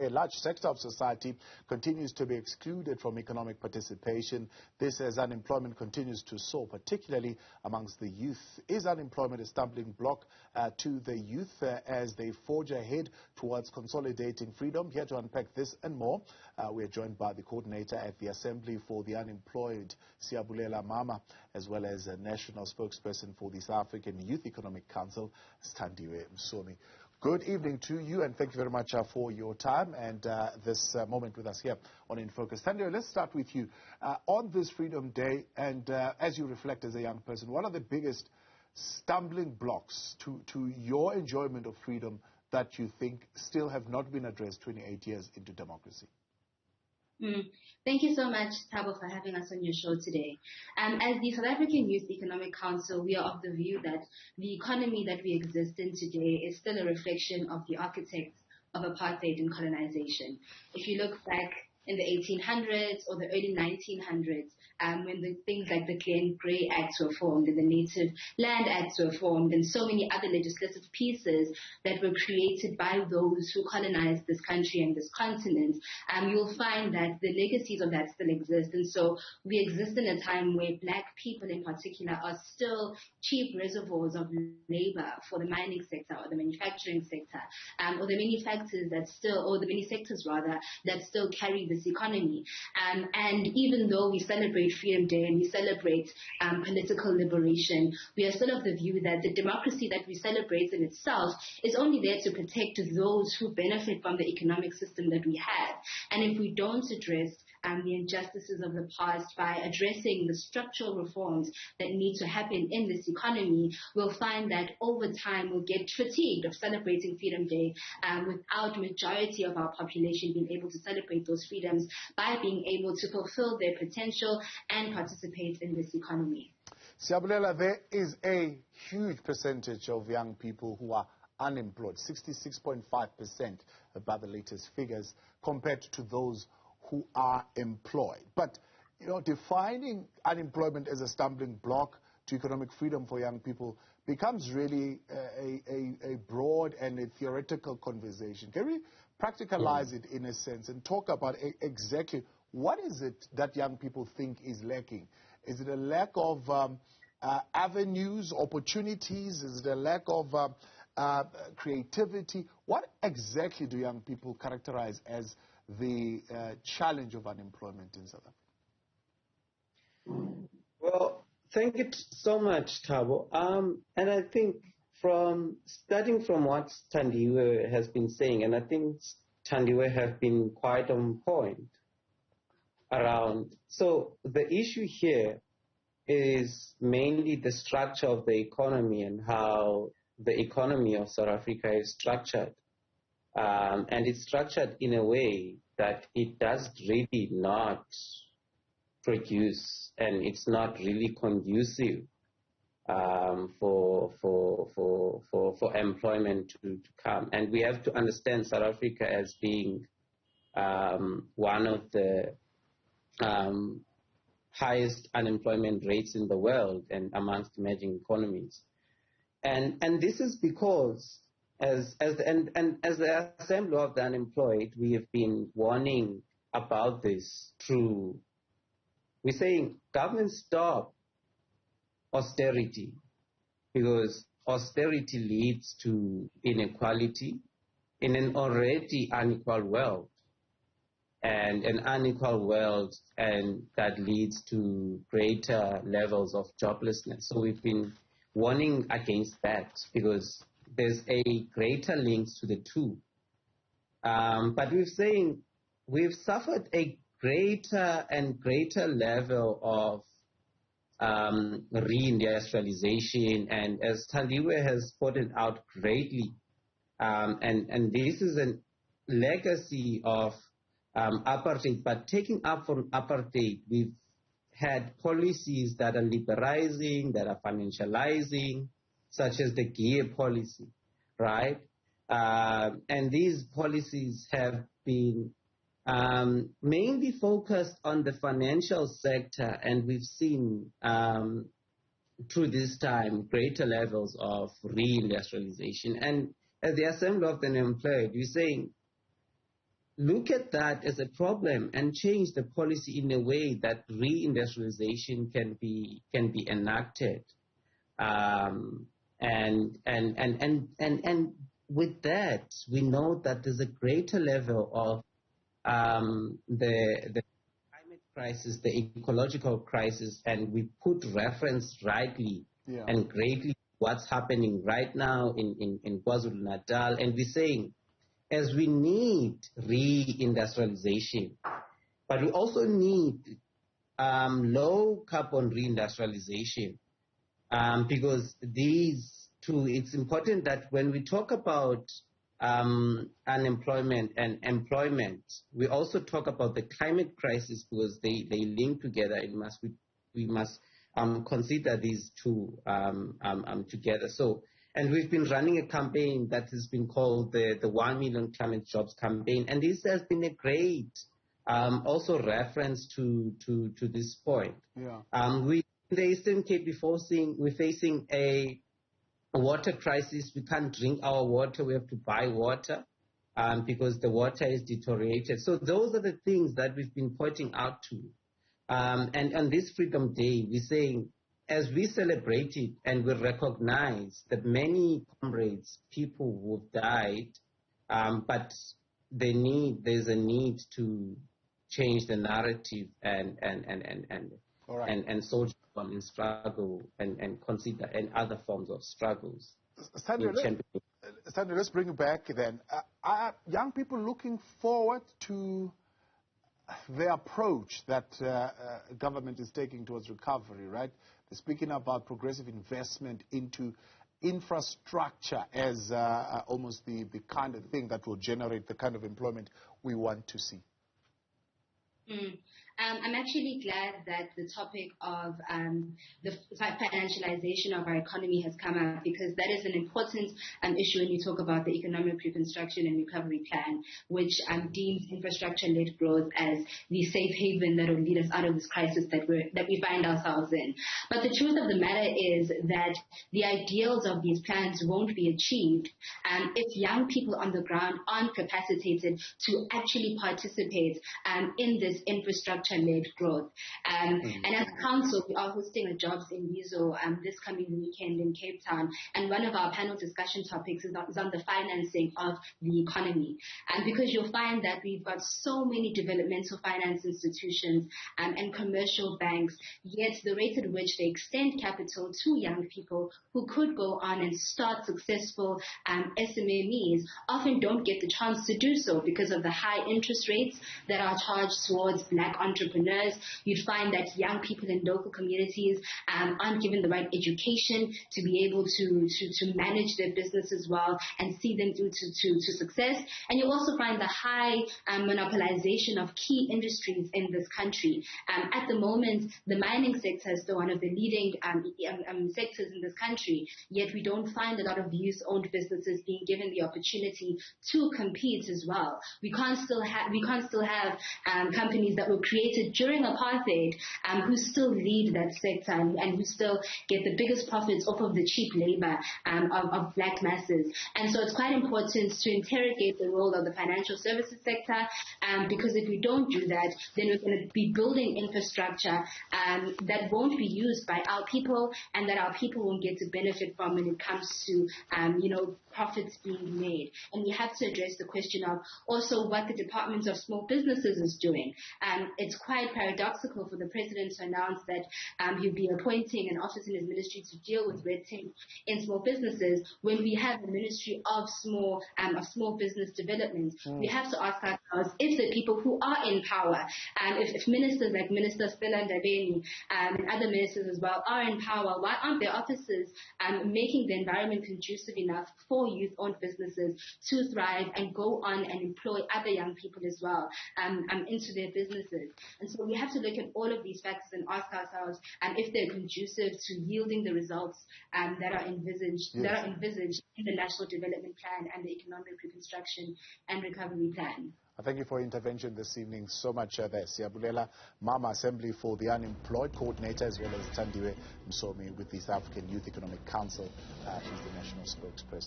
A large sector of society continues to be excluded from economic participation. This as unemployment continues to soar, particularly amongst the youth. Is unemployment a stumbling block to the youth as they forge ahead towards consolidating freedom? Here to unpack this and more, we are joined by the coordinator at the Assembly for the Unemployed, Siyabulela Mama, as well as a national spokesperson for the South African Youth Economic Council, Sthandiwe Msomi. Good evening to you, and thank you very much for your time and this moment with us here on In Focus. Sthandiwe, let's start with you. On this Freedom Day, and as you reflect as a young person, what are the biggest stumbling blocks to your enjoyment of freedom that you think still have not been addressed 28 years into democracy? Thank you so much, Thabo, for having us on your show today. As the South African Youth Economic Council, we are of the view that the economy that we exist in today is still a reflection of the architects of apartheid and colonization. If you look back in the 1800s or the early 1900s, when the things like the Glen Grey Acts were formed and the Native Land Acts were formed and so many other legislative pieces that were created by those who colonized this country and this continent, you'll find that the legacies of that still exist. And so we exist in a time where black people in particular are still cheap reservoirs of labor for the mining sector or the manufacturing sector, or the many factors that still, or the many sectors rather, that still carry this economy. And even though we celebrate Freedom Day and we celebrate political liberation, we are still of the view that the democracy that we celebrate in itself is only there to protect those who benefit from the economic system that we have. And if we don't address the injustices of the past by addressing the structural reforms that need to happen in this economy, we'll find that over time we'll get fatigued of celebrating Freedom Day without majority of our population being able to celebrate those freedoms by being able to fulfill their potential and participate in this economy. Siyabulela, there is a huge percentage of young people who are unemployed, 66.5% by the latest figures, compared to those who are employed. But, you know, defining unemployment as a stumbling block to economic freedom for young people becomes really a broad and a theoretical conversation. Can we practicalize it in a sense and talk about exactly what is it that young people think is lacking? Is it a lack of avenues, opportunities? Is it a lack of creativity? What exactly do young people characterize as the challenge of unemployment in South Africa? Well, thank you so much, Thabo. And I think starting from what Sthandiwe has been saying, and I think Sthandiwe has been quite on point around. So the issue here is mainly the structure of the economy and how the economy of South Africa is structured. And it's structured in a way that it does really not produce, and it's not really conducive for employment to come. And we have to understand South Africa as being one of the highest unemployment rates in the world and amongst emerging economies. And this is because as the Assembly of the Unemployed, we have been warning about this through, we're saying, government stop austerity, because austerity leads to inequality in an already unequal world, and an unequal world, and that leads to greater levels of joblessness. So we've been warning against that because there's a greater link to the two. But we're saying we've suffered a greater and greater level of reindustrialization, and as Sthandiwe has pointed out greatly, and this is a legacy of apartheid, but taking up from apartheid, we've had policies that are liberalizing, that are financializing, such as the gear policy, right? And these policies have been mainly focused on the financial sector, and we've seen through this time greater levels of reindustrialization. And at the Assembly of the Unemployed, we're saying, look at that as a problem and change the policy in a way that reindustrialization can be enacted. And with that, we know that there's a greater level of the climate crisis, the ecological crisis, and we put reference rightly and greatly what's happening right now in KwaZulu-Natal, and we're saying, as we need reindustrialization, but we also need low carbon reindustrialization, because these two, it's important that when we talk about unemployment and employment, we also talk about the climate crisis, because they link together. We must consider these two together. So, and we've been running a campaign that has been called the 1 Million Climate Jobs Campaign, and this has been a great also reference to this point. We in the Eastern Cape we're facing a water crisis. We can't drink our water. We have to buy water because the water is deteriorated. So those are the things that we've been pointing out to. And on this Freedom Day, we're saying, as we celebrate it and we recognize that many comrades, people who have died, but there's a need to change the narrative and soldier on in struggle and consider and other forms of struggles. Sthandiwe, let's bring it back then. Are young people looking forward to the approach that government is taking towards recovery, right? They're speaking about progressive investment into infrastructure as almost the kind of thing that will generate the kind of employment we want to see. I'm actually glad that the topic of the financialization of our economy has come up, because that is an important issue when you talk about the economic reconstruction and recovery plan, which deems infrastructure-led growth as the safe haven that will lead us out of this crisis that we find ourselves in. But the truth of the matter is that the ideals of these plans won't be achieved if young people on the ground aren't capacitated to actually participate in this infrastructure-led growth. And as a council, we are hosting a Jobs in Wizo this coming weekend in Cape Town. And one of our panel discussion topics is on the financing of the economy. Because you'll find that we've got so many developmental finance institutions and commercial banks, yet the rate at which they extend capital to young people who could go on and start successful SMMEs often don't get the chance to do so because of the high interest rates that are charged towards black entrepreneurs. You'd find that young people in local communities aren't given the right education to be able to manage their businesses well and see them through to success. And you also find the high monopolization of key industries in this country. At the moment, the mining sector is still one of the leading sectors in this country, yet we don't find a lot of youth-owned businesses being given the opportunity to compete as well. We can't still have companies that were created during apartheid who still lead that sector and who still get the biggest profits off of the cheap labor of black masses. And so it's quite important to interrogate the role of the financial services sector, because if we don't do that, then we're going to be building infrastructure that won't be used by our people and that our people won't get to benefit from when it comes to profits being made. And we have to address the question of also what the Department of Small Businesses is doing. It's quite paradoxical for the president to announce that he'll be appointing an office in his ministry to deal with red tape in small businesses when we have the Ministry of Small Business Development. We have to ask ourselves, if the people who are in power, if ministers like Minister Sthandiwe and other ministers as well are in power, why aren't their offices making the environment conducive enough for youth-owned businesses to thrive and go on and employ other young people as well into their businesses? And so we have to look at all of these factors and ask ourselves if they're conducive to yielding the results that are envisaged in the National Development Plan and the Economic Reconstruction and Recovery Plan. Thank you for your intervention this evening so much there. Siyabulela Mama Assembly for the Unemployed Coordinator, as well as Sthandiwe Msomi with the South African Youth Economic Council, who's the national spokesperson.